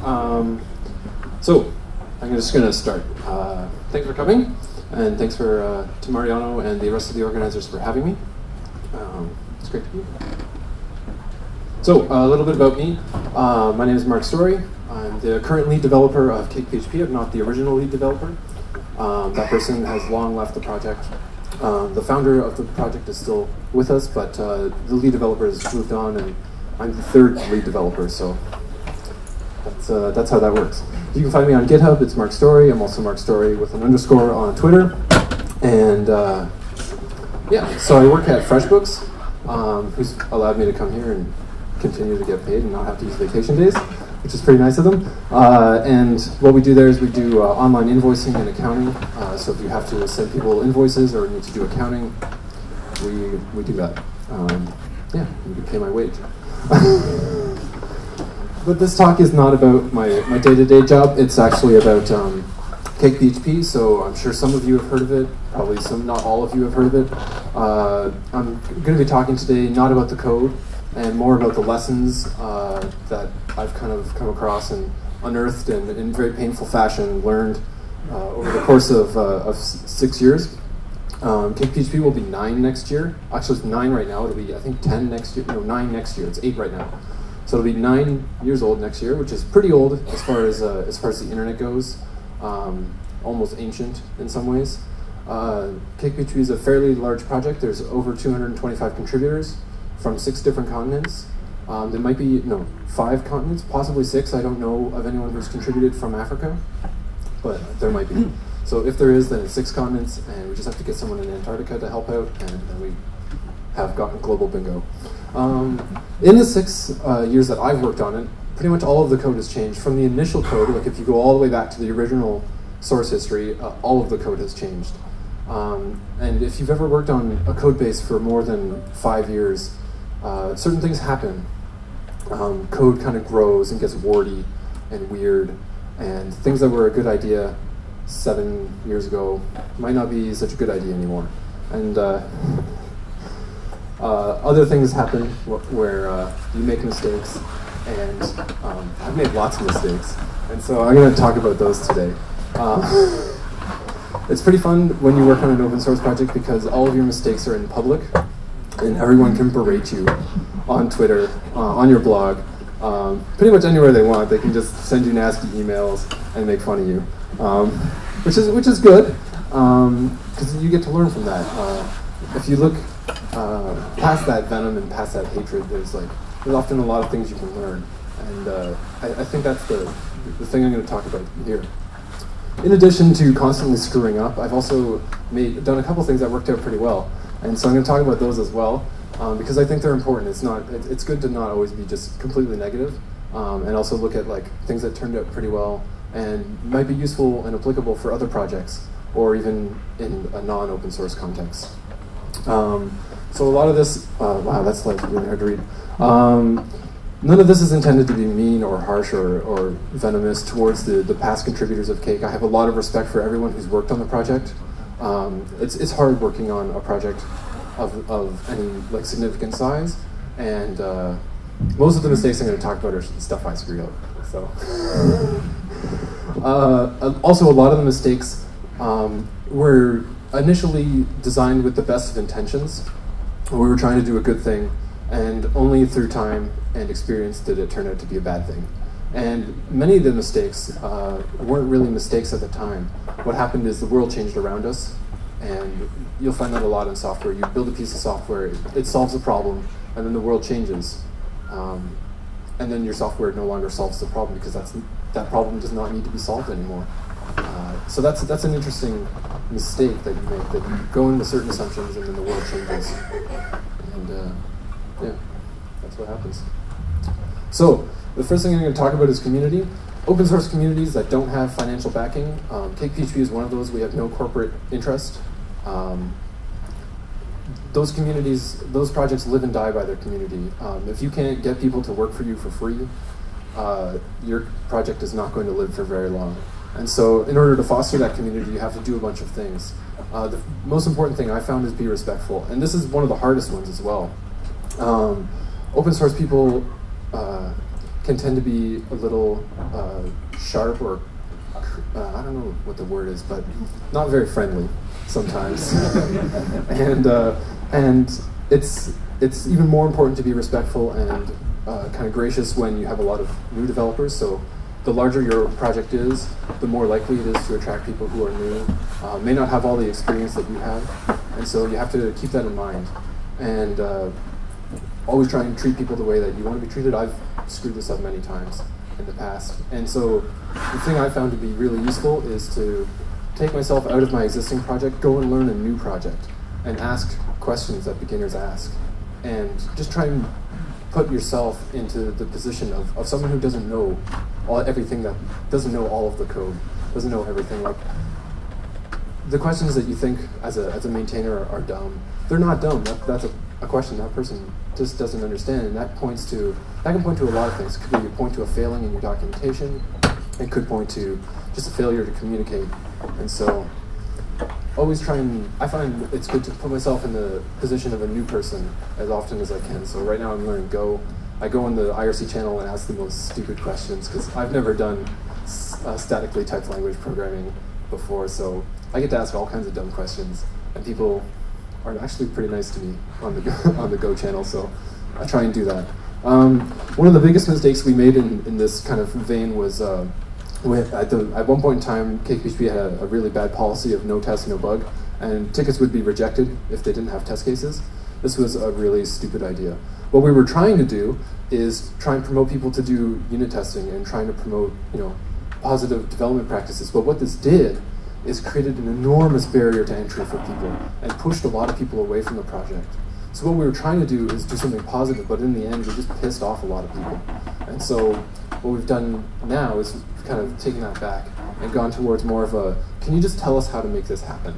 So, I'm just going to start. Thanks for coming, and thanks to Mariano and the rest of the organizers for having me. It's great to be here. So, a little bit about me. My name is Mark Story. I'm the current lead developer of CakePHP. I'm not the original lead developer. That person has long left the project. The founder of the project is still with us, but the lead developer has moved on, and I'm the third lead developer, so that's how that works. You can find me on GitHub. It's Mark Story. I'm also Mark Story with an underscore on Twitter. And yeah, so I work at FreshBooks, who's allowed me to come here and continue to get paid and not have to use vacation days, which is pretty nice of them. And what we do there is we do online invoicing and accounting. So if you have to send people invoices or need to do accounting, we do that. Yeah, you can pay my wage. But this talk is not about my day-to-day job. It's actually about CakePHP, so I'm sure some of you have heard of it. Probably not all of you have heard of it. I'm going to be talking today not about the code, and more about the lessons that I've kind of come across and unearthed and in very painful fashion learned over the course of 6 years. CakePHP will be 9 next year. Actually, it's 9 right now. It'll be, I think, 10 next year. No, 9 next year. It's 8 right now. So it'll be 9 years old next year, which is pretty old as far as the internet goes. Almost ancient in some ways. CakePHP is a fairly large project. There's over 225 contributors from 6 different continents. There might be 5 continents, possibly 6. I don't know of anyone who's contributed from Africa, but there might be. So if there is, then it's 6 continents, and we just have to get someone in Antarctica to help out, and then we have gotten global bingo. In the 6 years that I've worked on it, pretty much all of the code has changed. From the initial code, like if you go all the way back to the original source history, all of the code has changed. And if you've ever worked on a code base for more than 5 years, certain things happen. Code kind of grows and gets wordy and weird, and things that were a good idea 7 years ago might not be such a good idea anymore. And other things happen where you make mistakes, and I've made lots of mistakes, and so I'm going to talk about those today. It's pretty fun when you work on an open source project because all of your mistakes are in public, and everyone can berate you on Twitter, on your blog, pretty much anywhere they want. They can just send you nasty emails and make fun of you, which is good because you get to learn from that. If you look past that venom and past that hatred, there's often a lot of things you can learn, and I think that's the thing I'm going to talk about here. In addition to constantly screwing up, I've also done a couple things that worked out pretty well, and so I'm going to talk about those as well, because I think they're important. It's good to not always be just completely negative, and also look at things that turned out pretty well and might be useful and applicable for other projects, or even in a non-open source context. So a lot of this, wow, that's really hard to read. None of this is intended to be mean or harsh or venomous towards the past contributors of Cake. I have a lot of respect for everyone who's worked on the project. It's hard working on a project of any significant size, and most of the mistakes I'm going to talk about are stuff I screwed up. So, also a lot of the mistakes were initially designed with the best of intentions. We were trying to do a good thing, and only through time and experience did it turn out to be a bad thing. And many of the mistakes weren't really mistakes at the time. What happened is the world changed around us, and you'll find that a lot in software. You build a piece of software, it solves a problem, and then the world changes. And then your software no longer solves the problem because that problem does not need to be solved anymore. So that's an interesting mistake that you make, that you go into certain assumptions and then the world changes. And yeah, that's what happens. So the first thing I'm going to talk about is community. Open source communities that don't have financial backing. CakePHP is one of those. We have no corporate interest. Those communities, those projects live and die by their community. If you can't get people to work for you for free, your project is not going to live for very long. And so in order to foster that community, you have to do a bunch of things. The most important thing I found is be respectful. And this is one of the hardest ones as well. Open source people can tend to be a little sharp, or I don't know what the word is, but not very friendly sometimes. And it's even more important to be respectful and kind of gracious when you have a lot of new developers. So the larger your project is, the more likely it is to attract people who are new, may not have all the experience that you have, and so you have to keep that in mind. And always try and treat people the way that you want to be treated. I've screwed this up many times in the past. And so the thing I found to be really useful is to take myself out of my existing project, go and learn a new project, and ask questions that beginners ask. And just try and put yourself into the position of someone who doesn't know everything, that doesn't know all of the code, doesn't know everything. Like, the questions that you think as a maintainer are dumb, they're not dumb. That's a question that person just doesn't understand, and that can point to a lot of things. It could point to a failing in your documentation. It could point to just a failure to communicate. And so always I find it's good to put myself in the position of a new person as often as I can. So right now I'm learning Go. I go on the IRC channel and ask the most stupid questions, because I've never done statically typed language programming before, so I get to ask all kinds of dumb questions, and people are actually pretty nice to me on the Go channel, so I try and do that. One of the biggest mistakes we made in this kind of vein was at one point in time, CakePHP had a really bad policy of no test, no bug, and tickets would be rejected if they didn't have test cases. This was a really stupid idea. What we were trying to do is try and promote people to do unit testing and trying to promote, positive development practices. But what this did is created an enormous barrier to entry for people and pushed a lot of people away from the project. So what we were trying to do is do something positive, but in the end, we just pissed off a lot of people. And so what we've done now is kind of taken that back and gone towards more of a, can you just tell us how to make this happen?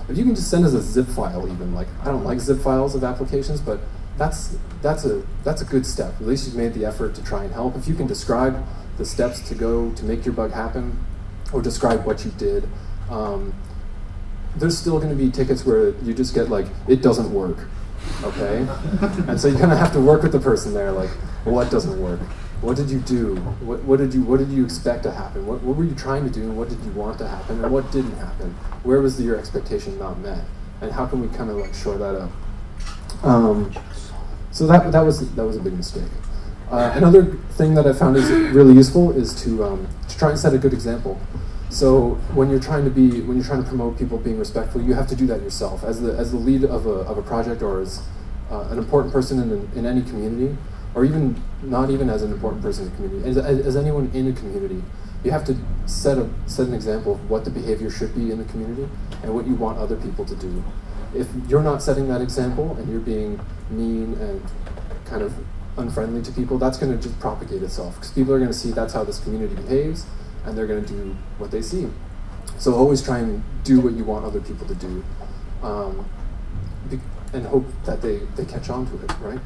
If you can just send us a zip file even, like, I don't like zip files of applications, but that's a good step. At least you've made the effort to try and help. If you can describe the steps to go to make your bug happen, or describe what you did, there's still going to be tickets where you just get like, it doesn't work, okay? And so you kind of have to work with the person there, like, what doesn't work? What did you do? What did you expect to happen? What were you trying to do, and what did you want to happen, and what didn't happen? Where was your expectation not met? And how can we kind of like shore that up? So that was a big mistake. Another thing that I found is really useful is to try and set a good example. So when you're trying to promote people being respectful, you have to do that yourself as the lead of a project, or as an important person in any community, or even not even as an important person in the community, as anyone in a community. You have to set an example of what the behavior should be in the community and what you want other people to do. If you're not setting that example and you're being mean and kind of unfriendly to people, that's going to just propagate itself, because people are going to see that's how this community behaves, and they're going to do what they see. So always try and do what you want other people to do, and hope that they catch on to it, right?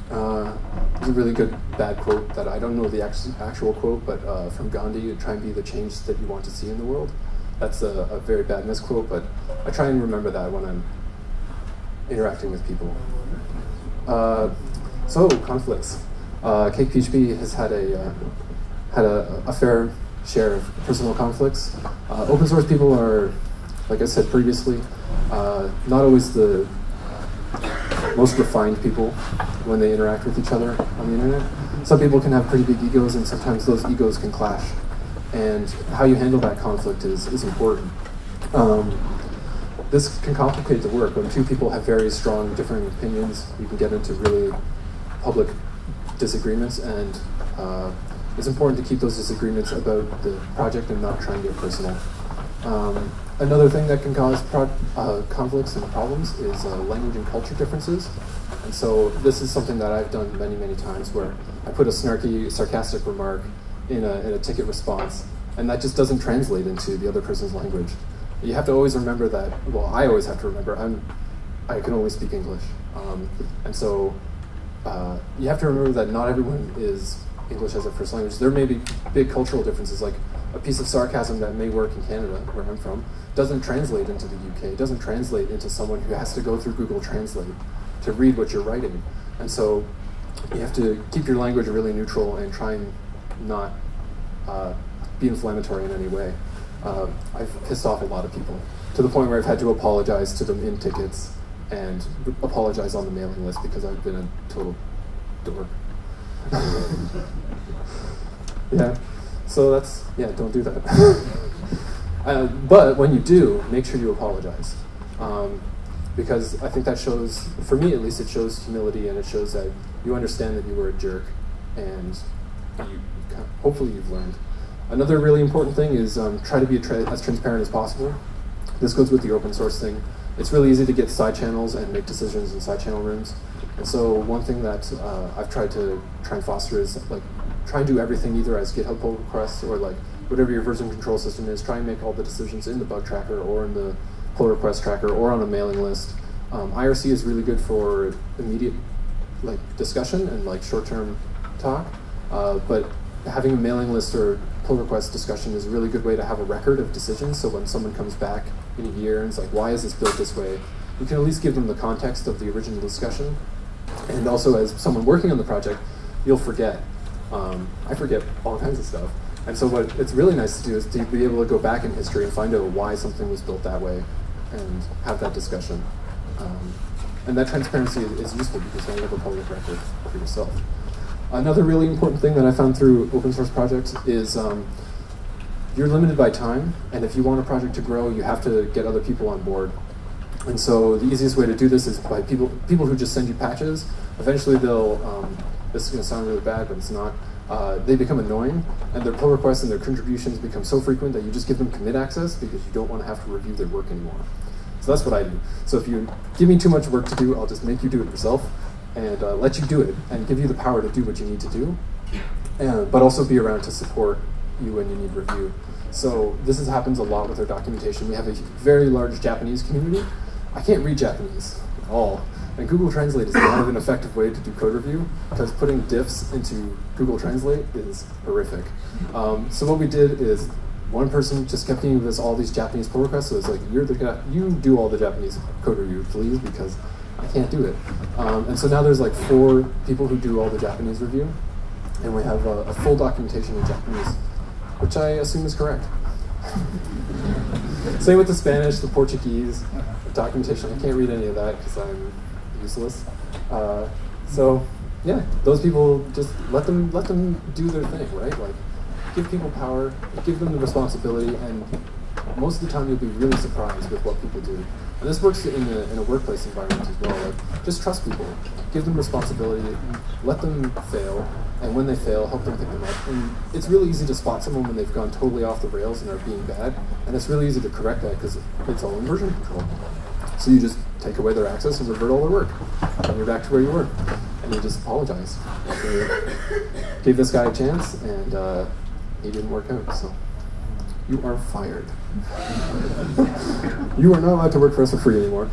There's a really good bad quote that I don't know the actual quote, but from Gandhi: try and be the change that you want to see in the world. That's a very bad misquote, but I try and remember that when I'm interacting with people. So conflicts. CakePHP has had a fair share of personal conflicts. Open source people are, like I said previously, not always the most refined people when they interact with each other on the internet. Some people can have pretty big egos, and sometimes those egos can clash. And how you handle that conflict is important. This can complicate the work. When two people have very strong differing opinions, you can get into really public disagreements, and it's important to keep those disagreements about the project and not try and get personal. Another thing that can cause conflicts and problems is language and culture differences. And so this is something that I've done many, many times, where I put a snarky, sarcastic remark in a ticket response, and that just doesn't translate into the other person's language. You have to always remember that, well, I always have to remember, I can only speak English. And so you have to remember that not everyone is English as a first language. There may be big cultural differences, like a piece of sarcasm that may work in Canada, where I'm from, doesn't translate into the UK, doesn't translate into someone who has to go through Google Translate to read what you're writing. And so you have to keep your language really neutral and try and not be inflammatory in any way. I've pissed off a lot of people to the point where I've had to apologize to them in tickets and apologize on the mailing list because I've been a total dork. Yeah, so that's, yeah, don't do that. But when you do, make sure you apologize. Because I think that shows, for me at least, it shows humility, and it shows that you understand that you were a jerk, and hopefully you've learned. Another really important thing is try to be as transparent as possible. This goes with the open source thing. It's really easy to get side channels and make decisions in side channel rooms. And so one thing that I've tried and foster is like try and do everything either as GitHub pull requests or like whatever your version control system is. Try and make all the decisions in the bug tracker or in the pull request tracker or on a mailing list. IRC is really good for immediate like discussion and like short-term talk, but having a mailing list or pull request discussion is a really good way to have a record of decisions. So when someone comes back in a year and it's like, why is this built this way? You can at least give them the context of the original discussion. And also as someone working on the project, you'll forget. I forget all kinds of stuff. And so what it's really nice to do is to be able to go back in history and find out why something was built that way and have that discussion. And that transparency is useful because then you have a public record for yourself. Another really important thing that I found through open source projects is you're limited by time, and if you want a project to grow, you have to get other people on board. And so the easiest way to do this is by people who just send you patches. Eventually they'll, this is going to sound really bad, but it's not, they become annoying, and their pull requests and their contributions become so frequent that you just give them commit access because you don't want to have to review their work anymore. So that's what I do. So if you give me too much work to do, I'll just make you do it yourself and let you do it and give you the power to do what you need to do, but also be around to support you when you need review. So this happens a lot with our documentation. We have a very large Japanese community. I can't read Japanese at all. And Google Translate is not an effective way to do code review because putting diffs into Google Translate is horrific. So what we did is one person just kept giving us all these Japanese pull requests. So it's like, you're the guy, you do all the Japanese code review, please, because I can't do it. And so now there's like 4 people who do all the Japanese review. And we have a full documentation in Japanese, which I assume is correct. Same with the Spanish, the Portuguese, the documentation. I can't read any of that because I'm useless. So yeah, those people, just let them do their thing, right? Like, give people power, give them the responsibility, and most of the time you'll be really surprised with what people do. And this works in a workplace environment as well. Like, just trust people, give them responsibility, let them fail, and when they fail, help them pick them up. And it's really easy to spot someone when they've gone totally off the rails and are being bad, and it's really easy to correct that because it's all in version control. So you just take away their access and revert all their work, and you're back to where you were. And you just apologize. You gave this guy a chance, and he didn't work out, so you are fired. You are not allowed to work for us for free anymore.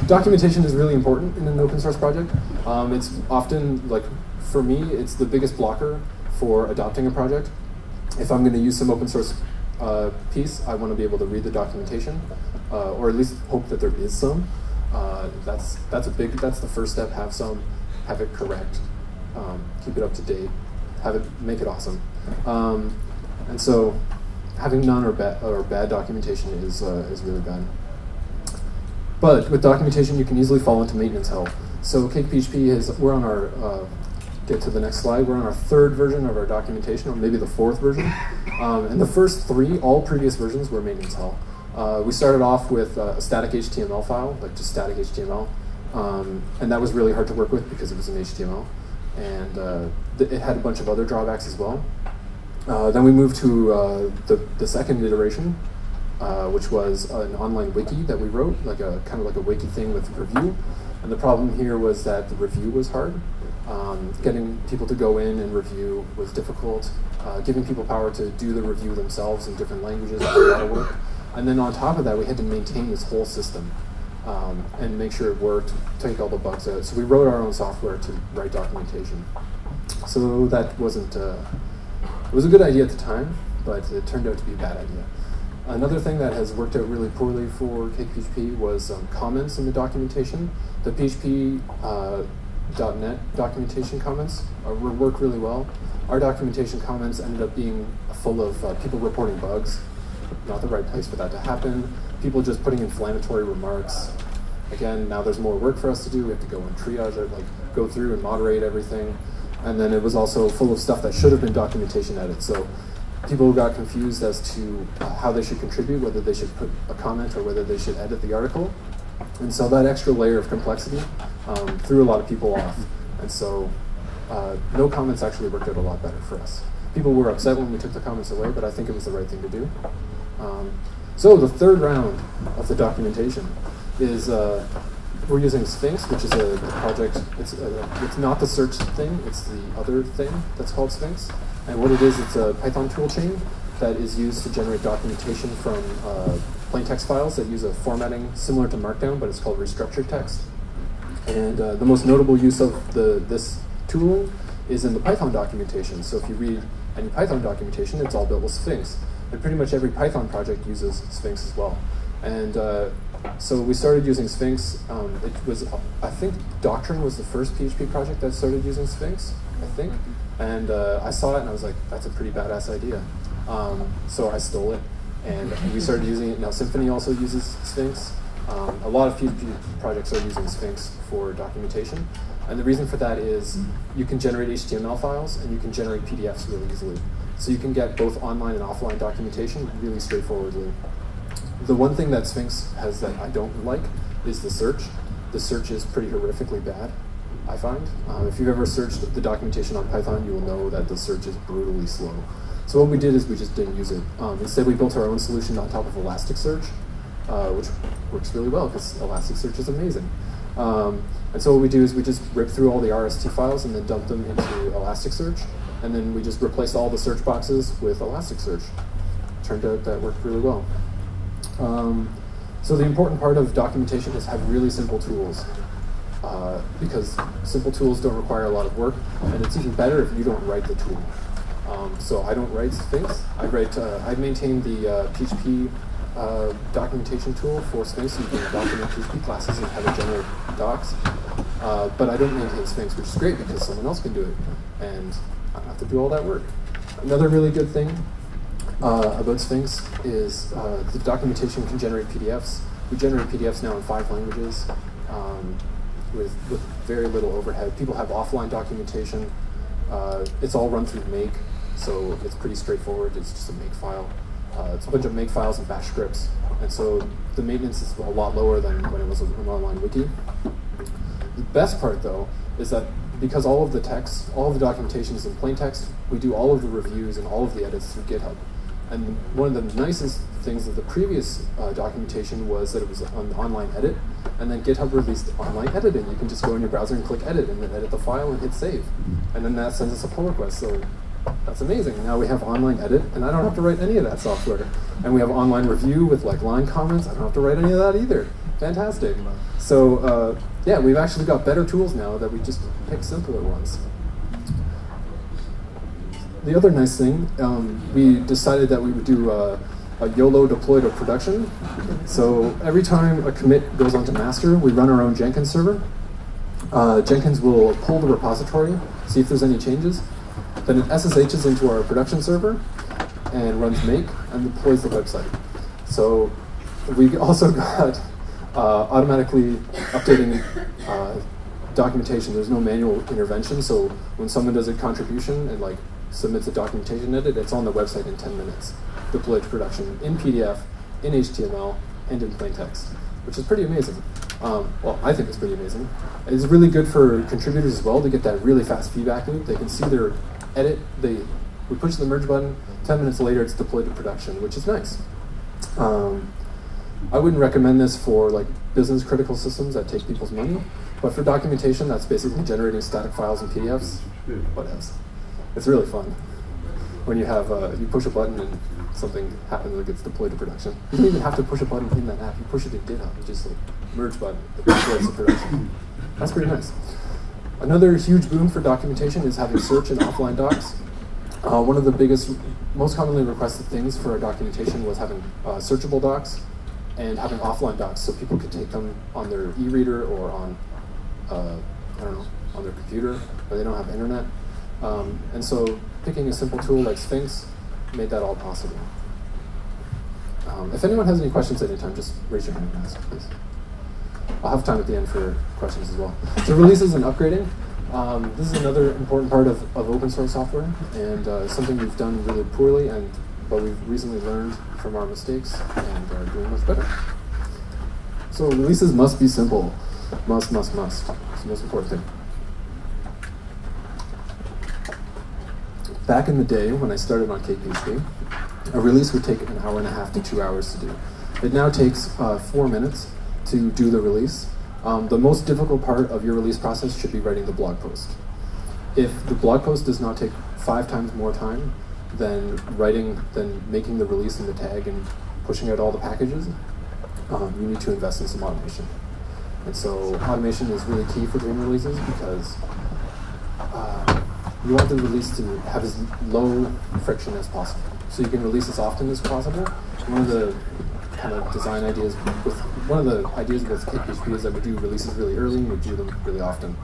Documentation is really important in an open source project. It's often, like, for me, it's the biggest blocker for adopting a project. If I'm going to use some open source piece, I want to be able to read the documentation, or at least hope that there is some. That's the first step. Have it correct, keep it up to date, make it awesome. And so having none or bad documentation is really bad. But with documentation, you can easily fall into maintenance hell. So CakePHP we're on our, get to the next slide, we're on our 3rd version of our documentation, or maybe the 4th version. And the first 3, all previous versions were maintenance hell. We started off with a static HTML file, like just static HTML. And that was really hard to work with because it was in HTML. And it had a bunch of other drawbacks as well. Then we moved to the second iteration, which was an online wiki that we wrote, like kind of like a wiki thing with review. And the problem here was that the review was hard. Getting people to go in and review was difficult. Giving people power to do the review themselves in different languages was a lot of work. And then on top of that, we had to maintain this whole system and make sure it worked, take all the bugs out. So we wrote our own software to write documentation. So that wasn't, it was a good idea at the time, but it turned out to be a bad idea. Another thing that has worked out really poorly for CakePHP was comments in the documentation. The PHP .NET documentation comments work really well. Our documentation comments ended up being full of people reporting bugs. Not the right place for that to happen. People just putting inflammatory remarks. Again, now there's more work for us to do. We have to go and triage it, like go through and moderate everything. And then it was also full of stuff that should have been documentation edits. So people got confused as to how they should contribute, whether they should put a comment or whether they should edit the article. And so that extra layer of complexity threw a lot of people off. And so no comments actually worked out a lot better for us. People were upset when we took the comments away, but I think it was the right thing to do. So the third round of the documentation is we're using Sphinx, which is a project. It's not the search thing, it's the other thing that's called Sphinx. And what it is, it's a Python tool chain that is used to generate documentation from plain text files that use a formatting similar to Markdown, but it's called restructured text. And the most notable use of this tool is in the Python documentation. So if you read any Python documentation, it's all built with Sphinx. And pretty much every Python project uses Sphinx as well. And so we started using Sphinx. It was, I think Doctrine was the first PHP project that started using Sphinx, I think. And I saw it and I was like, that's a pretty badass idea. So I stole it and we started using it. Now Symfony also uses Sphinx. A lot of PHP projects are using Sphinx for documentation. And the reason for that is you can generate HTML files and you can generate PDFs really easily. So you can get both online and offline documentation really straightforwardly. The one thing that Sphinx has that I don't like is the search. The search is pretty horrifically bad, I find. If you've ever searched the documentation on Python, you will know that the search is brutally slow. So what we did is we just didn't use it. Instead, we built our own solution on top of Elasticsearch, which works really well because Elasticsearch is amazing. And so what we do is we just rip through all the RST files and then dump them into Elasticsearch. And then we just replaced all the search boxes with Elasticsearch. Turned out that worked really well. So the important part of documentation is have really simple tools. Because simple tools don't require a lot of work, and it's even better if you don't write the tool. So I don't write Sphinx. I maintain the PHP documentation tool for Sphinx, so you can document PHP classes and have it generate docs. But I don't maintain Sphinx, which is great because someone else can do it, and I don't have to do all that work. Another really good thing about Sphinx is the documentation can generate PDFs. We generate PDFs now in 5 languages with very little overhead. People have offline documentation. It's all run through make, so it's pretty straightforward. It's just a make file. It's a bunch of make files and bash scripts. And so the maintenance is a lot lower than when it was an online wiki. The best part, though, is that because all of the text, all of the documentation is in plain text, we do all of the reviews and all of the edits through GitHub. And one of the nicest things of the previous documentation was that it was an online edit, and then GitHub released online editing. You can just go in your browser and click edit, and then edit the file and hit save. And then that sends us a pull request, so that's amazing. Now we have online edit, and I don't have to write any of that software. And we have online review with like line comments. I don't have to write any of that either. Fantastic. So yeah, we've actually got better tools now that we just pick simpler ones. The other nice thing, we decided that we would do a YOLO deploy to production. So every time a commit goes onto master, we run our own Jenkins server. Jenkins will pull the repository, see if there's any changes. Then it SSHs into our production server and runs make and deploys the website. So we also got automatically updating documentation. There's no manual intervention, so when someone does a contribution and like submits a documentation edit, it's on the website in 10 minutes, deployed to production in PDF, in HTML, and in plain text, which is pretty amazing. Well, I think it's pretty amazing. It's really good for contributors as well to get that really fast feedback loop. They can see their edit, we push the merge button, 10 minutes later it's deployed to production, which is nice. I wouldn't recommend this for like business critical systems that take people's money, but for documentation that's basically generating static files and PDFs, whatevs. It's really fun when you have you push a button and something happens that gets deployed to production. You don't even have to push a button in that app. You push it in GitHub. You just like merge button, it deploys to production. That's pretty nice. Another huge boon for documentation is having search and offline docs. One of the biggest, most commonly requested things for our documentation was having searchable docs and having offline docs, so people could take them on their e-reader or on I don't know, on their computer, or they don't have internet. And so picking a simple tool like Sphinx made that all possible. If anyone has any questions at any time, just raise your hand and ask, please. I'll have time at the end for questions as well. So releases and upgrading. This is another important part of open source software, and something we've done really poorly, but we've recently learned from our mistakes and are doing much better. So releases must be simple. Must. It's the most important thing. Back in the day, when I started on CakePHP, a release would take an hour and a half to 2 hours to do. It now takes 4 minutes to do the release. The most difficult part of your release process should be writing the blog post. If the blog post does not take 5 times more time than making the release in the tag and pushing out all the packages, you need to invest in some automation. And so automation is really key for doing releases because you want the release to have as low friction as possible. So you can release as often as possible. One of the kind of design ideas with CakePHP is that we do releases really early and we do them really often.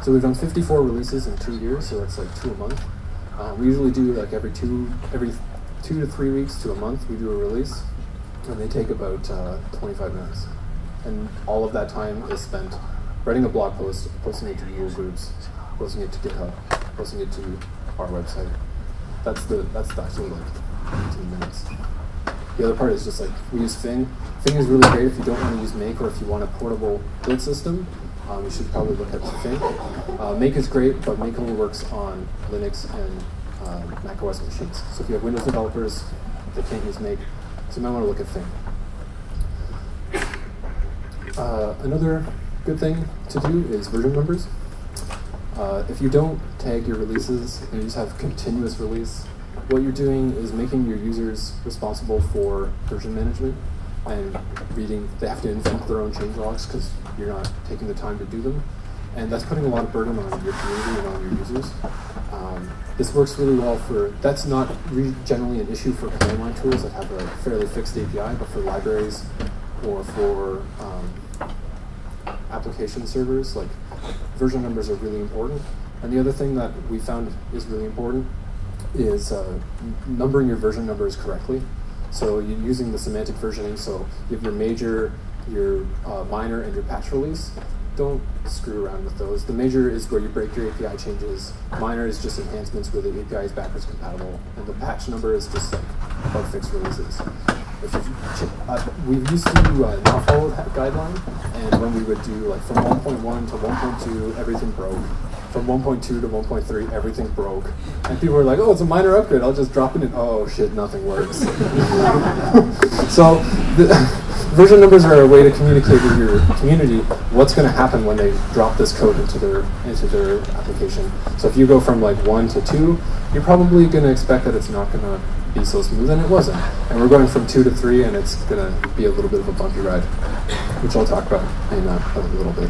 So we've done 54 releases in 2 years, so it's like 2 a month. We usually do like every two to 3 weeks to a month we do a release, and they take about 25 minutes. And all of that time is spent writing a blog post, posting it to Google Groups, posting it to GitHub, posting it to our website. That's actually like 18 minutes. The other part is just like, we use Fing. Fing is really great if you don't want to use Make or if you want a portable build system. You should probably look at Fing. Make is great, but Make only works on Linux and Mac OS machines. So if you have Windows developers, they can't use Make. So you might want to look at Fing. Another good thing to do is version numbers. If you don't tag your releases and you just have continuous release, what you're doing is making your users responsible for version management and reading. They have to invent their own change logs because you're not taking the time to do them. And that's putting a lot of burden on your community and on your users. This works really well that's not generally an issue for command line tools that have a fairly fixed API, but for libraries or for application servers, like version numbers are really important. And the other thing that we found is really important is numbering your version numbers correctly. So you're using the semantic versioning, so you have your major, your minor, and your patch release. Don't screw around with those. The major is where you break your API changes. Minor is just enhancements where the API is backwards compatible. And the patch number is just like bug fix releases. We used to do not follow that guideline, and when we would do like from 1.1 to 1.2, everything broke. From 1.2 to 1.3, everything broke. And people were like, oh, it's a minor upgrade, I'll just drop it in. Oh shit, nothing works. So version numbers are a way to communicate with your community what's going to happen when they drop this code into their application. So if you go from like 1 to 2, you're probably going to expect that it's not going to be so smooth, and it wasn't. And we're going from 2 to 3, and it's going to be a little bit of a bumpy ride, which I'll talk about in a little bit.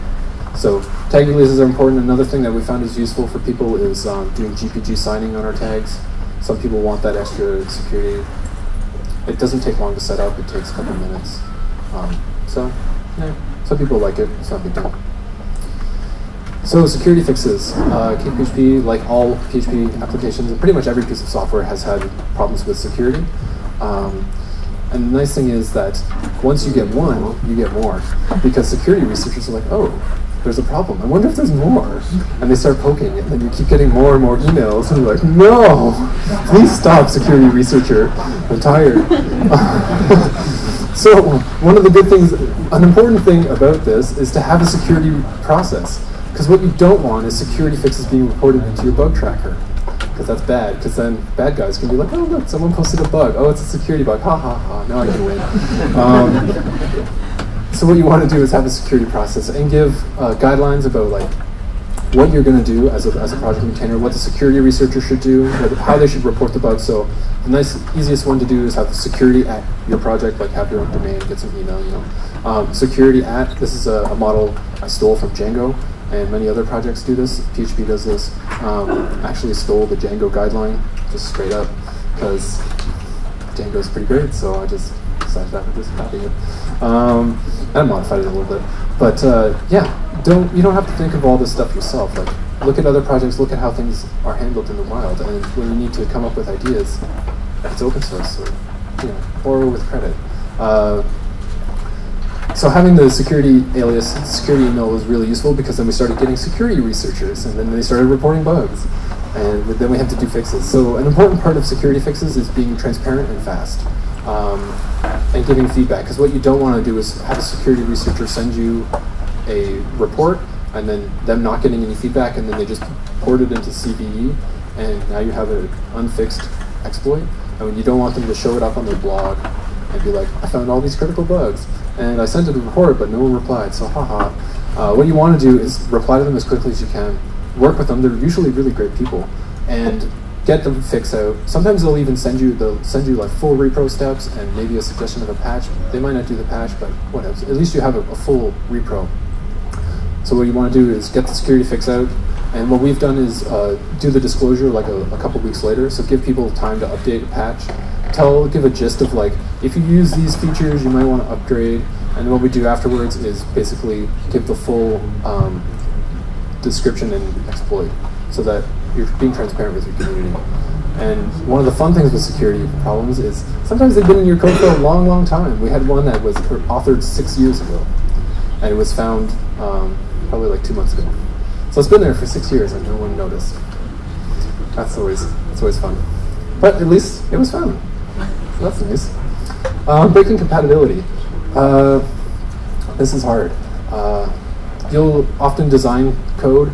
So tag releases are important. Another thing that we found is useful for people is doing GPG signing on our tags. Some people want that extra security. It doesn't take long to set up. It takes a couple minutes. So yeah, some people like it. It's not a big deal. So security fixes. CakePHP, like all PHP applications, and pretty much every piece of software has had problems with security. And the nice thing is that once you get one, you get more. Because security researchers are like, oh, there's a problem. I wonder if there's more. And they start poking, and then you keep getting more and more emails, and you're like, no, please stop, security researcher. I'm tired. So one of the good things, an important thing about this is to have a security process. Because what you don't want is security fixes being reported into your bug tracker. Because that's bad, because then bad guys can be like, oh look, someone posted a bug. Oh, it's a security bug. Ha ha ha, now I can win. So what you want to do is have a security process and give guidelines about like what you're going to do as a project maintainer, what the security researcher should do, how they should report the bugs. So the easiest one to do is have the security at your project, like have your own domain, get some email, you know. Security at, this is a model I stole from Django, and many other projects do this. PHP does this. Actually stole the Django guideline, just straight up, because Django's pretty great, so I just excited after just copying it. And I modified it a little bit. But yeah, you don't have to think of all this stuff yourself. Like, look at other projects, look at how things are handled in the wild, and when you need to come up with ideas, it's open source, or borrow with credit. So having the security alias, security email was really useful, because then we started getting security researchers, and then they started reporting bugs, and then we had to do fixes. So an important part of security fixes is being transparent and fast, and giving feedback, because what you don't want to do is have a security researcher send you a report, and then them not getting any feedback, and then they just port it into CVE, and now you have an unfixed exploit. I mean, you don't want them to show it up on their blog and be like, I found all these critical bugs, and I sent it a report, but no one replied, so haha. What you want to do is reply to them as quickly as you can, work with them, they're usually really great people, and get the fix out. Sometimes they'll even send you like full repro steps and maybe a suggestion of a patch. They might not do the patch, but whatever. At least you have a full repro. So what you want to do is get the security fix out, and what we've done is do the disclosure like a couple weeks later, so give people time to update a patch. Give a gist of like, if you use these features, you might want to upgrade, and what we do afterwards is basically give the full description and exploit, so that you're being transparent with your community. And one of the fun things with security problems is sometimes they've been in your code for a long, long time. We had one that was authored 6 years ago, and it was found probably like 2 months ago. So it's been there for 6 years and no one noticed. It's always fun. But at least it was found. So that's nice. Breaking compatibility. This is hard. You'll often design code.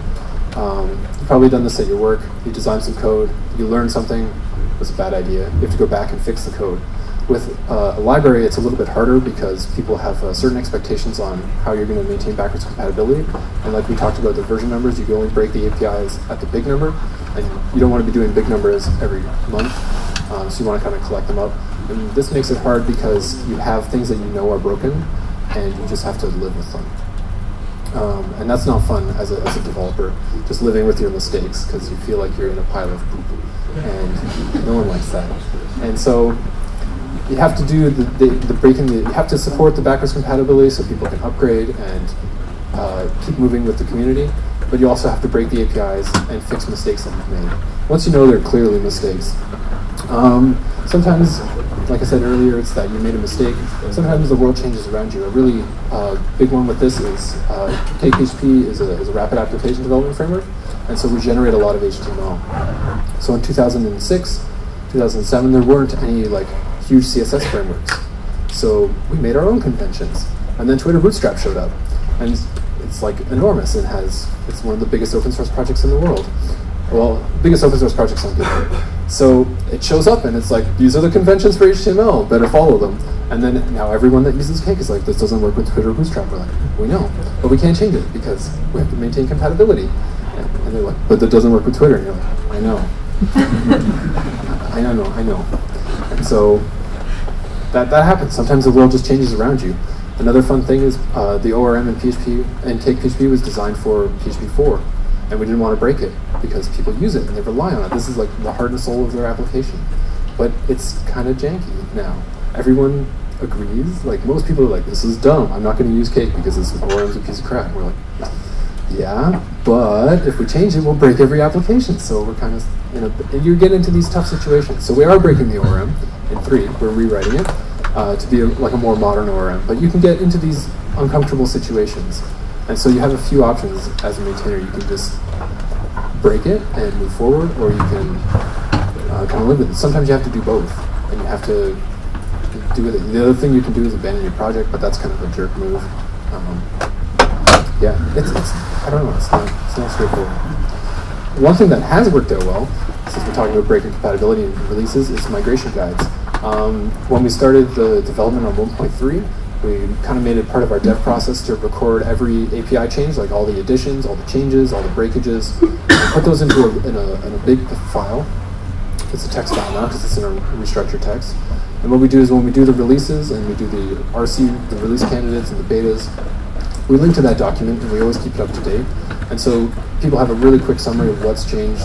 You've probably done this at your work. You design some code, you learn something, it was a bad idea. You have to go back and fix the code. With a library, it's a little bit harder because people have certain expectations on how you're going to maintain backwards compatibility. And like we talked about the version numbers, you can only break the APIs at the big number, and you don't want to be doing big numbers every month. So you want to kind of collect them up. And this makes it hard because you have things that you know are broken, and you just have to live with them. And that's not fun as a developer, just living with your mistakes, because you feel like you're in a pile of poop, and no one likes that. And so you have to do you have to support the backwards compatibility so people can upgrade and keep moving with the community, but you also have to break the APIs and fix mistakes that you've made. Once you know they're clearly mistakes. Sometimes, like I said earlier, it's that you made a mistake. Sometimes the world changes around you. A really big one with this is CakePHP is a rapid application development framework, and so we generate a lot of HTML. So in 2006, 2007, there weren't any like huge CSS frameworks. So we made our own conventions, and then Twitter Bootstrap showed up, and it's like enormous. It's one of the biggest open source projects in the world. Well, biggest open source projects on GitHub. So it shows up and it's like, these are the conventions for HTML, better follow them. And then now everyone that uses Cake is like, this doesn't work with Twitter Bootstrap. We're like, we know, but we can't change it because we have to maintain compatibility. And they're like, but that doesn't work with Twitter. And you're like, I know. I know. And so that happens. Sometimes the world just changes around you. Another fun thing is the ORM in PHP and CakePHP was designed for PHP 4. And we didn't want to break it because people use it and they rely on it. This is like the heart and soul of their application. But it's kind of janky now. Everyone agrees. Like most people are like, this is dumb. I'm not going to use Cake because this ORM's a piece of crap. And we're like, yeah, but if we change it, we'll break every application. So we're kind of, and you get into these tough situations. So we are breaking the ORM in 3. We're rewriting it to be like a more modern ORM. But you can get into these uncomfortable situations. And so you have a few options as a maintainer. You can just break it and move forward, or you can kind of live with it. Sometimes you have to do both, and you have to do with it. The other thing you can do is abandon your project, but that's kind of a jerk move. Yeah, it's I don't know, it's not straightforward. One thing that has worked out well, since we're talking about breaking compatibility and releases, is migration guides. When we started the development on 1.3, we kind of made it part of our dev process to record every API change, like all the additions, all the changes, all the breakages, and put those into in a big file. It's a text file now because it's in a restructured text. And what we do is when we do the releases and we do the RC, the release candidates and the betas, we link to that document and we always keep it up to date. And so people have a really quick summary of what's changed,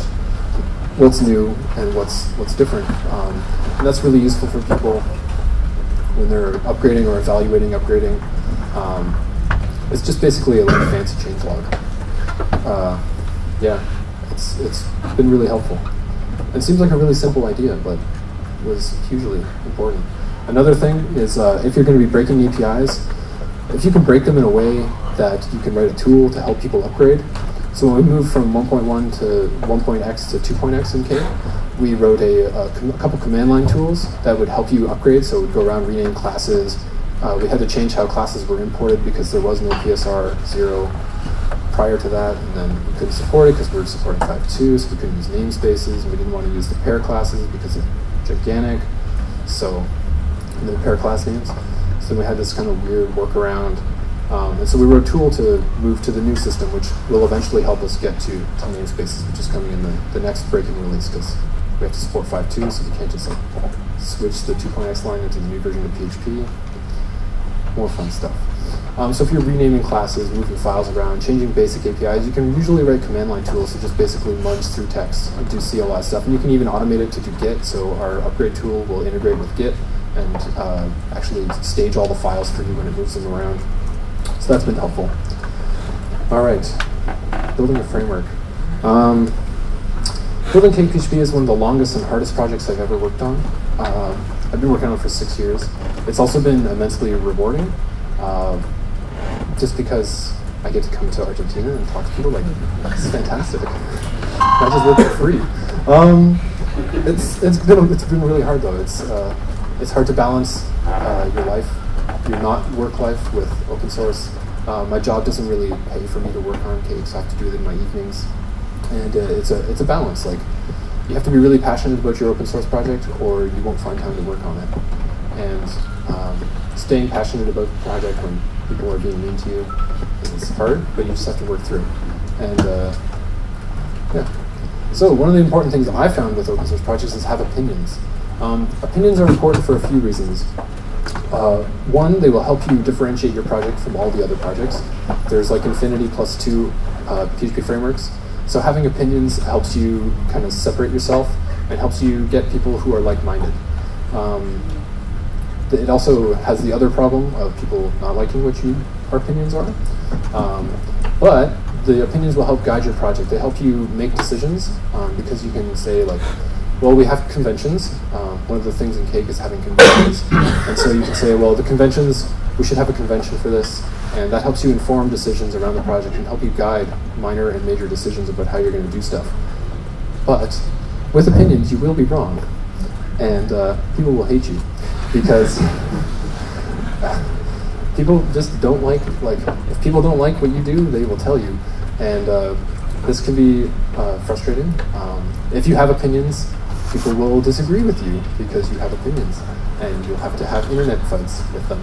what's new, and what's different. And that's really useful for people when they're upgrading or evaluating upgrading. It's just basically a fancy changelog. Yeah, it's been really helpful. It seems like a really simple idea, but was hugely important. Another thing is if you're going to be breaking APIs, if you can break them in a way that you can write a tool to help people upgrade. So when we moved from 1.1 to 1.x to 2.x in Cake, we wrote a couple command line tools that would help you upgrade. So it would go around, rename classes. We had to change how classes were imported because there was no PSR 0 prior to that, and then we couldn't support it because we were supporting 5.2, so we couldn't use namespaces, and we didn't want to use the pair classes because they're gigantic, so, and then pair class names. So then we had this kind of weird workaround, and so we wrote a tool to move to the new system, which will eventually help us get to namespaces, which is coming in the next breaking release, because we have to support 5.2, so we can't just like switch the 2.x line into the new version of PHP. More fun stuff. So if you're renaming classes, moving files around, changing basic APIs, you can usually write command line tools to just basically munch through text and do CLI stuff. And you can even automate it to do Git, so our upgrade tool will integrate with Git and actually stage all the files for you when it moves them around. So that's been helpful. All right, building a framework. Building CakePHP is one of the longest and hardest projects I've ever worked on. I've been working on it for 6 years. It's also been immensely rewarding, just because I get to come to Argentina and talk to people. Like, this is fantastic. I just work for free. It's been really hard though. It's hard to balance your life, your not work life with open source. My job doesn't really pay for me to work on Cake, so I have to do it in my evenings, and it's a balance. Like, you have to be really passionate about your open source project, or you won't find time to work on it. And staying passionate about the project when people are being mean to you is hard, but you just have to work through. And yeah. So one of the important things I found with open source projects is have opinions. Opinions are important for a few reasons. One, they will help you differentiate your project from all the other projects. There's like infinity plus 2 PHP frameworks. So having opinions helps you kind of separate yourself and helps you get people who are like-minded. It also has the other problem of people not liking what our opinions are. But the opinions will help guide your project. They help you make decisions because you can say like, well, we have conventions. One of the things in Cake is having conventions. And so you can say, well, the conventions, we should have a convention for this. And that helps you inform decisions around the project and help you guide minor and major decisions about how you're going to do stuff. But with opinions, you will be wrong. And people will hate you because people just don't like, if people don't like what you do, they will tell you. And this can be frustrating. If you have opinions, people will disagree with you because you have opinions. And you'll have to have internet fights with them.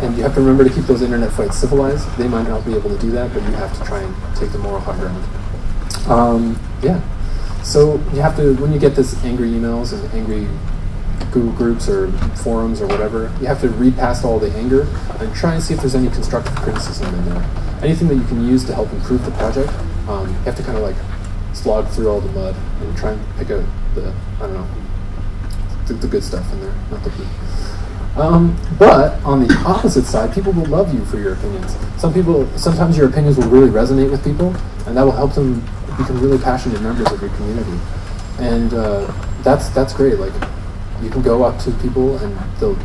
And you have to remember to keep those internet fights civilized. They might not be able to do that, but you have to try and take the moral high ground. Yeah. So you have to, when you get this angry emails and angry Google groups or forums or whatever, you have to read past all the anger and try and see if there's any constructive criticism in there. Anything that you can use to help improve the project, you have to kind of like slog through all the mud and try and pick out the, I don't know, the good stuff in there, not the good. But on the opposite side, people will love you for your opinions. Sometimes your opinions will really resonate with people, and that will help them become really passionate members of your community. And that's great. Like, you can go up to people and they'll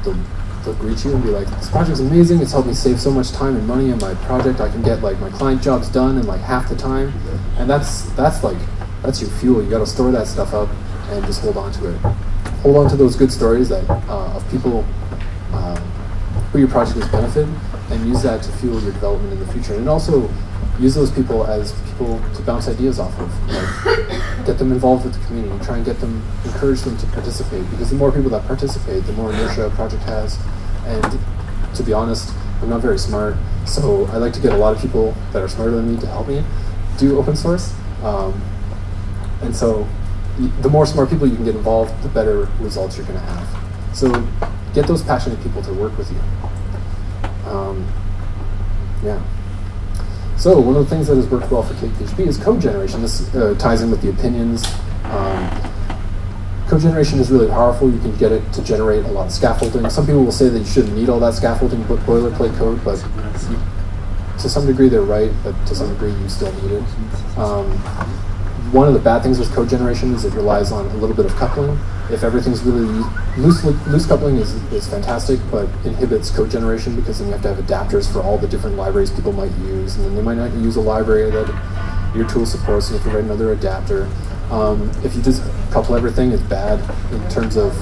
greet you and be like, this project's amazing, it's helped me save so much time and money on my project, I can get like my client jobs done in like half the time. And that's your fuel. You gotta store that stuff up and just hold on to it. Hold on to those good stories that of people who your project has benefited, and use that to fuel your development in the future. And also use those people as people to bounce ideas off of. Like, get them involved with the community. Try and encourage them to participate, because the more people that participate, the more inertia a project has. And to be honest, I'm not very smart, so I like to get a lot of people that are smarter than me to help me do open source. And so the more smart people you can get involved, the better results you're going to have. So get those passionate people to work with you. Yeah. So one of the things that has worked well for CakePHP is code generation. This ties in with the opinions. Code code generation is really powerful. You can get it to generate a lot of scaffolding. Some people will say that you shouldn't need all that scaffolding, but boilerplate code, but to some degree they're right, but to some degree you still need it. One of the bad things with code generation is it relies on a little bit of coupling. If everything's really loose coupling is fantastic, but inhibits code generation because then you have to have adapters for all the different libraries people might use, and then they might not use a library that your tool supports, and you have to write another adapter. If you just couple everything, it's bad in terms of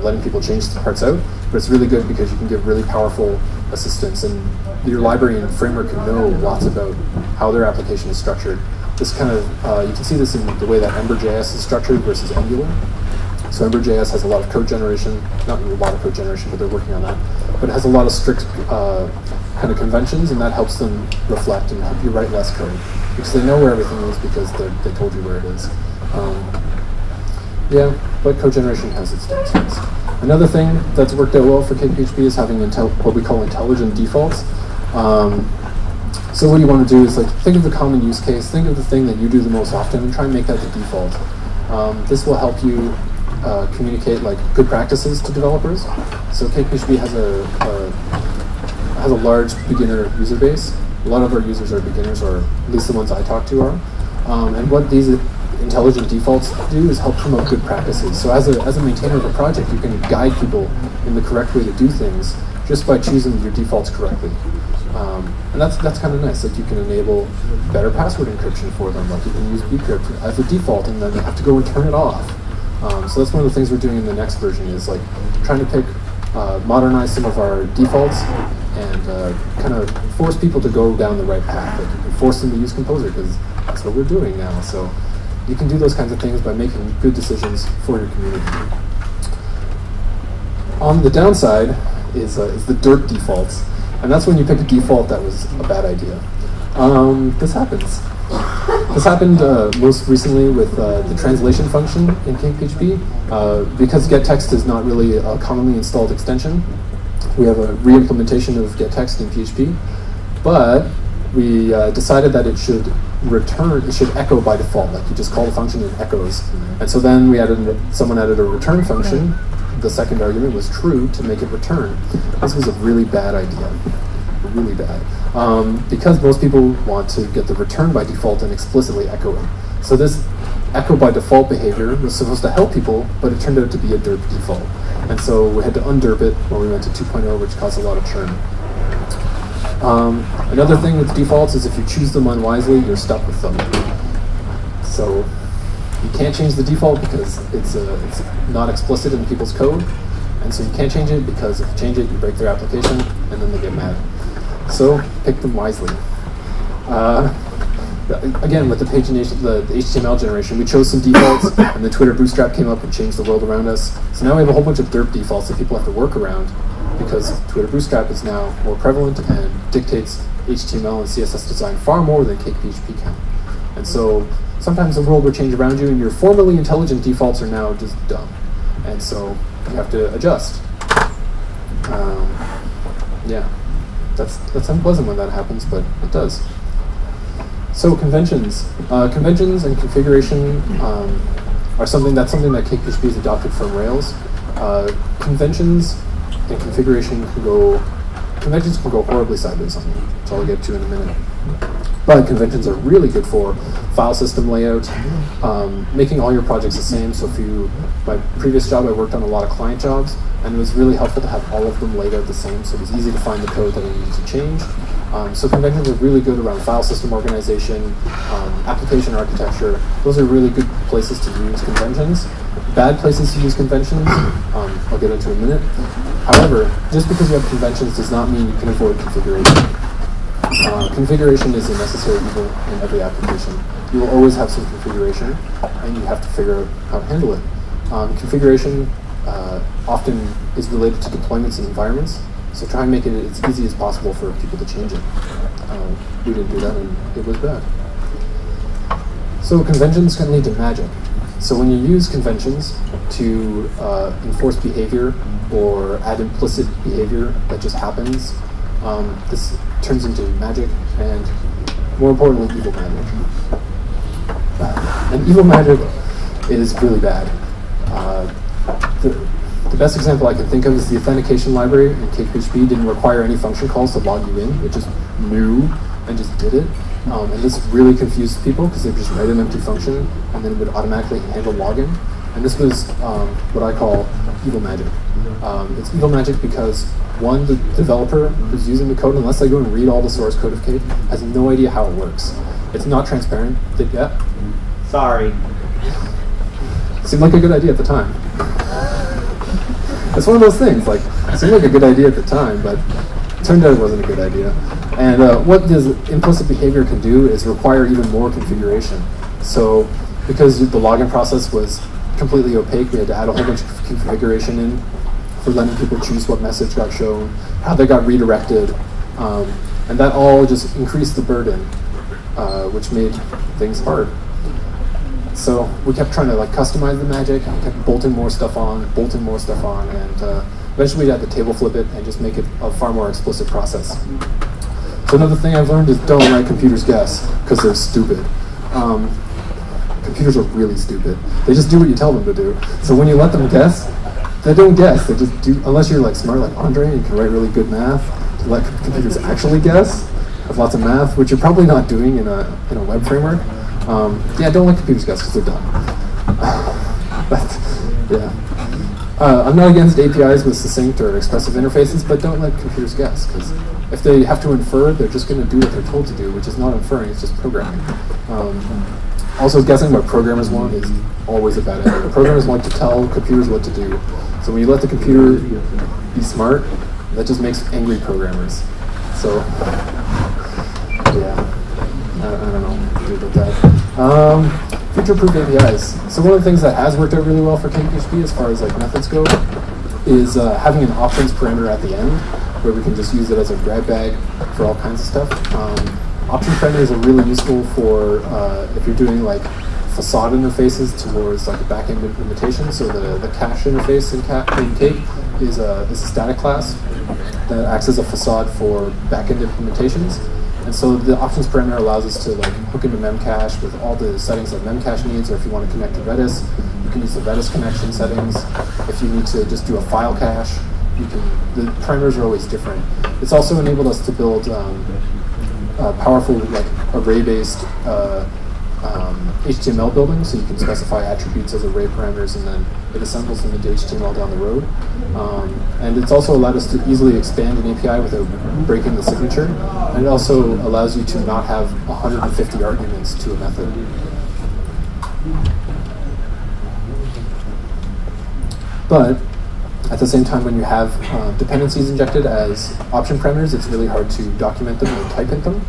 letting people change the parts out, but it's really good because you can give really powerful assistance, and your library and framework can know lots about how their application is structured. This kind of, you can see this in the way that Ember.js is structured versus Angular. So Ember.js has a lot of code generation, not a lot of code generation, but they're working on that, but it has a lot of strict kind of conventions, and that helps them reflect and help you write less code, because they know where everything is because they told you where it is. Yeah, but code generation has its downsides. Another thing that's worked out well for CakePHP is having what we call intelligent defaults. So what you want to do is think of the common use case, think of the thing that you do the most often, and try and make that the default. This will help you communicate good practices to developers. So CakePHP has a large beginner user base. A lot of our users are beginners, or at least the ones I talk to are. And what these intelligent defaults do is help promote good practices. So as a maintainer of a project, you can guide people in the correct way to do things just by choosing your defaults correctly. And that's kind of nice. You can enable better password encryption for them. You can use bcrypt as a default, and then they have to go and turn it off. So that's one of the things we're doing in the next version is trying to modernize some of our defaults and kind of force people to go down the right path. You can force them to use Composer because that's what we're doing now. So you can do those kinds of things by making good decisions for your community. On the downside is the dirt defaults. And that's when you pick a default that was a bad idea. This happens. This happened most recently with the translation function in CakePHP. Because getText is not really a commonly installed extension, we have a re-implementation of getText in PHP, but we decided that it should echo by default. You just call the function and it echoes. And so then someone added a return function. The second argument was true to make it return. This was a really bad idea, really bad, because most people want to get the return by default and explicitly echo it. So this echo by default behavior was supposed to help people, but it turned out to be a derp default. And so we had to underp it when we went to 2.0, which caused a lot of churn. Another thing with defaults is if you choose them unwisely, you're stuck with them. So you can't change the default because it's not explicit in people's code, and so you can't change it because if you change it, you break their application, and then they get mad. So pick them wisely. Again, with the pagination, the HTML generation, we chose some defaults, and then Twitter Bootstrap came up and changed the world around us. So now we have a whole bunch of derp defaults that people have to work around because Twitter Bootstrap is now more prevalent and dictates HTML and CSS design far more than CakePHP can. And so sometimes the world will change around you, and your formerly intelligent defaults are now just dumb. And so you have to adjust. Yeah, that's unpleasant when that happens, but it does. So conventions. Conventions and configuration are something that CakePHP has adopted from Rails. Conventions and configuration can go horribly sideways on you, which I'll get to in a minute. But conventions are really good for file system layout, making all your projects the same. So my previous job, I worked on a lot of client jobs, and it was really helpful to have all of them laid out the same, so it was easy to find the code that I needed to change. So conventions are really good around file system organization, application architecture. Those are really good places to use conventions. Bad places to use conventions, I'll get into in a minute. However, just because you have conventions does not mean you can avoid configuration. Configuration is a necessary evil in every application. You will always have some configuration, and you have to figure out how to handle it. Configuration often is related to deployments and environments, so try and make it as easy as possible for people to change it. We didn't do that, and it was bad. So conventions can lead to magic. So when you use conventions to enforce behavior or add implicit behavior that just happens, this turns into magic, and more importantly, evil magic. And evil magic is really bad. best example I can think of is the authentication library in CakePHP didn't require any function calls to log you in. It just knew and just did it. And this really confused people because they just write an empty function and then it would automatically handle login. And this was what I call evil magic. It's evil magic because, one, the developer who's using the code, unless they go and read all the source code of Cake, has no idea how it works. It's not transparent. Yeah? Sorry. Seemed like a good idea at the time. It's one of those things, like, it seemed like a good idea at the time, but it turned out it wasn't a good idea. And what this implicit behavior can do is require even more configuration. So, because the login process was completely opaque, we had to add a whole bunch of configuration in for letting people choose what message got shown, how they got redirected, and that all just increased the burden, which made things hard. So we kept trying to like customize the magic, and kept bolting more stuff on, and eventually we had to table flip it and just make it a far more explicit process. So another thing I've learned is don't let computers guess, because they're stupid. Computers are really stupid. They just do what you tell them to do. So when you let them guess, they don't guess. They just do, unless you're like smart like Andre and you can write really good math, to let computers actually guess with lots of math, which you're probably not doing in a web framework. Yeah, don't let computers guess because they're dumb. But, yeah. I'm not against APIs with succinct or expressive interfaces, but don't let computers guess, because if they have to infer, they're just going to do what they're told to do, which is not inferring, it's just programming. Also, guessing what programmers want is always a bad idea. Programmers like to tell computers what to do. So when you let the computer be smart, that just makes angry programmers. So, yeah, I don't know what to do about that. Future-proof APIs. So one of the things that has worked out really well for CakePHP as far as like methods go is having an options parameter at the end, where we can just use it as a grab bag for all kinds of stuff. Option parameters are really useful for if you're doing like facade interfaces towards like a backend implementation. So the cache interface in Cake is a static class that acts as a facade for backend implementations. And so the options parameter allows us to like hook into Memcache with all the settings that Memcache needs, or if you want to connect to Redis, you can use the Redis connection settings. If you need to just do a file cache, you can. The parameters are always different. It's also enabled us to build powerful like array-based HTML building, so you can specify attributes as array parameters, and then it assembles them into HTML down the road. And it's also allowed us to easily expand an API without breaking the signature. And it also allows you to not have 150 arguments to a method. But at the same time, when you have dependencies injected as option parameters, it's really hard to document them or type in them.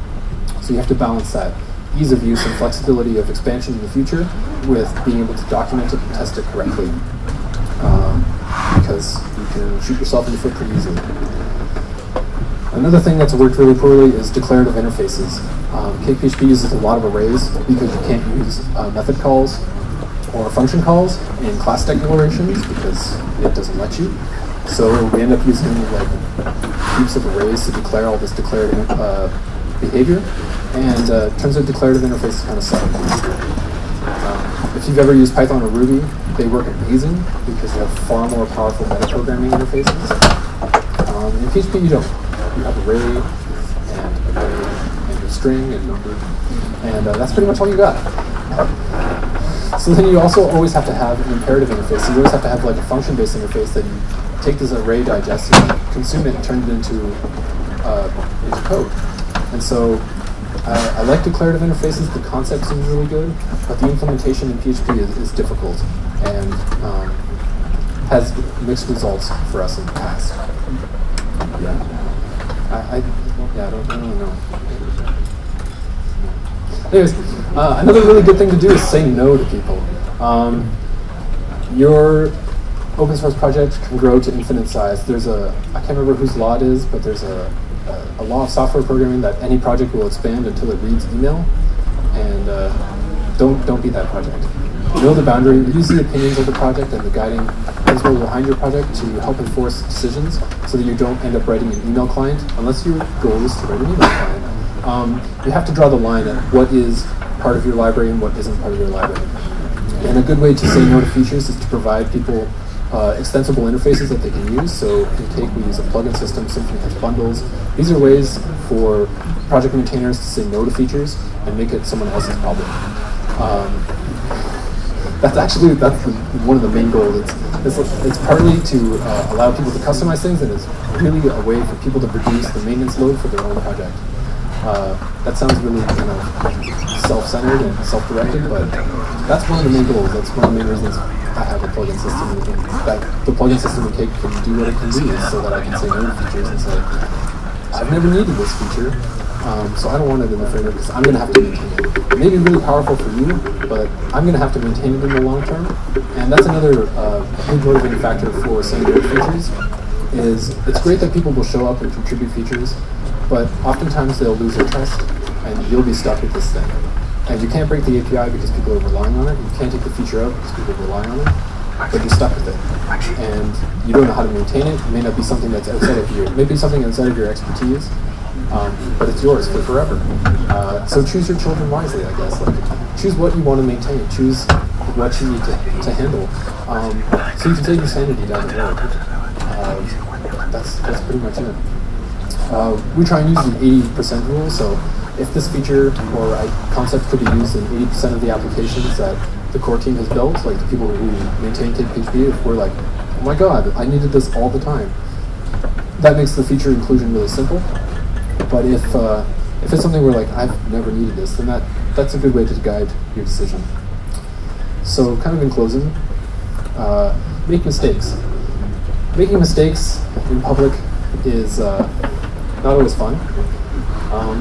So you have to balance that ease of use and flexibility of expansion in the future with being able to document it and test it correctly. Because you can shoot yourself in the foot pretty easily. Another thing that's worked really poorly is declarative interfaces. CakePHP uses a lot of arrays because you can't use method calls or function calls in class declarations because it doesn't let you. So we end up using like heaps of arrays to declare all this declarative behavior, and turns out declarative interfaces kind of suck. If you've ever used Python or Ruby, they work amazing because they have far more powerful metaprogramming interfaces. In PHP, you don't. You have array and a string and number, and that's pretty much all you got. So then you also always have to have an imperative interface. So you always have to have like a function-based interface that you take this array digest and consume it and turn it into code. And so I like declarative interfaces. The concept seems really good, but the implementation in PHP is difficult and has mixed results for us in the past. I don't really know. Anyways, another really good thing to do is say no to people. Your open source project can grow to infinite size. There's I can't remember whose law it is, but there's a law of software programming that any project will expand until it reads email, and don't be that project. Know the boundary, use the opinions of the project and the guiding principles behind your project to help enforce decisions so that you don't end up writing an email client, unless your goal is to write an email client. You have to draw the line at what is part of your library and what isn't part of your library. And a good way to say no to features is to provide people extensible interfaces that they can use. So in Cake we use a plugin system, Symfony has bundles. These are ways for project maintainers to say no to features and make it someone else's problem. That's one of the main goals. It's partly to allow people to customize things, and it's really a way for people to reduce the maintenance load for their own project. That sounds really kind of self-centered and self-directed, but that's one of the main goals. That's one of the main reasons I have a plugin system. That the plugin system in Cake can do what it can do, so that I can say no to features and say, I've never needed this feature, so I don't want it in the framework because I'm going to have to maintain it. It may be really powerful for you, but I'm going to have to maintain it in the long term. And that's another big motivating factor for saying no to features. Is it's great that people will show up and contribute features, but oftentimes they'll lose interest, and you'll be stuck with this thing. And you can't break the API because people are relying on it. You can't take the feature out because people rely on it, but you're stuck with it. And you don't know how to maintain it. It may not be something that's outside of maybe something outside of your expertise, but it's yours for forever. So choose your children wisely, I guess. Like, choose what you want to maintain. Choose what you need to handle, so you can take your sanity down the road. That's pretty much it. We try and use the 80% rule, so if this feature or concept could be used in 80% of the applications that the core team has built, like the people who maintain CakePHP, if we're like, oh my god, I needed this all the time, that makes the feature inclusion really simple. But if it's something where like, I've never needed this, then that's a good way to guide your decision. So kind of in closing, make mistakes. Making mistakes in public is not always fun,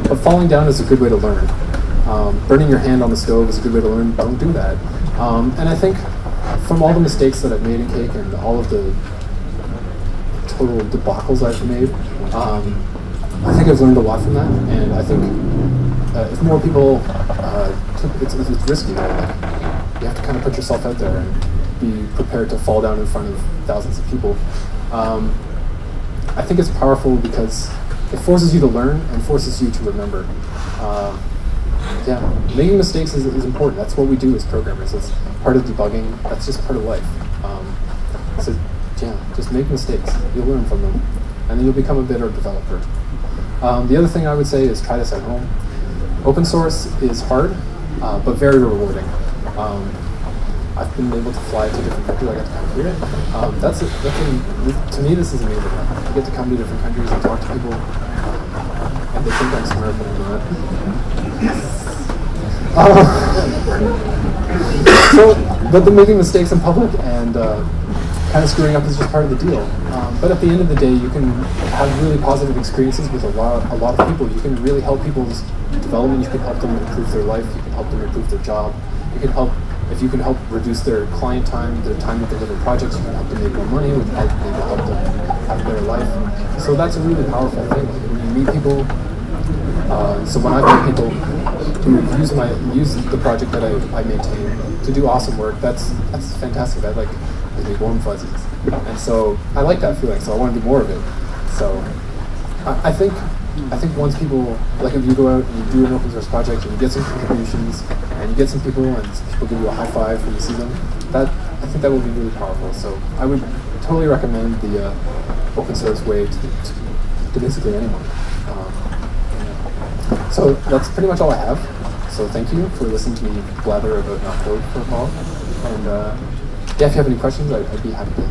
but falling down is a good way to learn. Burning your hand on the stove is a good way to learn. Don't do that. And I think from all the mistakes that I've made in Cake and all of the total debacles I've made, I think I've learned a lot from that. And I think if more people, it's risky. Like, you have to kind of put yourself out there and be prepared to fall down in front of thousands of people. I think it's powerful because it forces you to learn and forces you to remember. Yeah, making mistakes is important. That's what we do as programmers. It's part of debugging. That's just part of life. So yeah, just make mistakes. You'll learn from them, and then you'll become a better developer. The other thing I would say is try this at home. Open source is hard, but very rewarding. I've been able to fly to different countries. I got to come here. To me, this is amazing. I get to come to different countries and talk to people, and they think I'm smart, but I'm not. But the making mistakes in public and kind of screwing up is just part of the deal. But at the end of the day, you can have really positive experiences with a lot of people. You can really help people's development. You can help them improve their life. You can help them improve their job. If you can help reduce their client time, their time to deliver projects, you can help them make more money, which help them have a better life. So that's a really powerful thing. When you meet people, so when I've met people who use the project that I maintain to do awesome work, that's fantastic. That like gives me warm fuzzies, and so I like that feeling. So I want to do more of it. So I think once people, like if you go out and you do an open source project and you get some contributions and you get some people and people give you a high five when you see them, I think that will be really powerful. So I would totally recommend the open source way to basically anyone. So that's pretty much all I have. So thank you for listening to me blather about not code for a while. And yeah, if you have any questions, I'd be happy to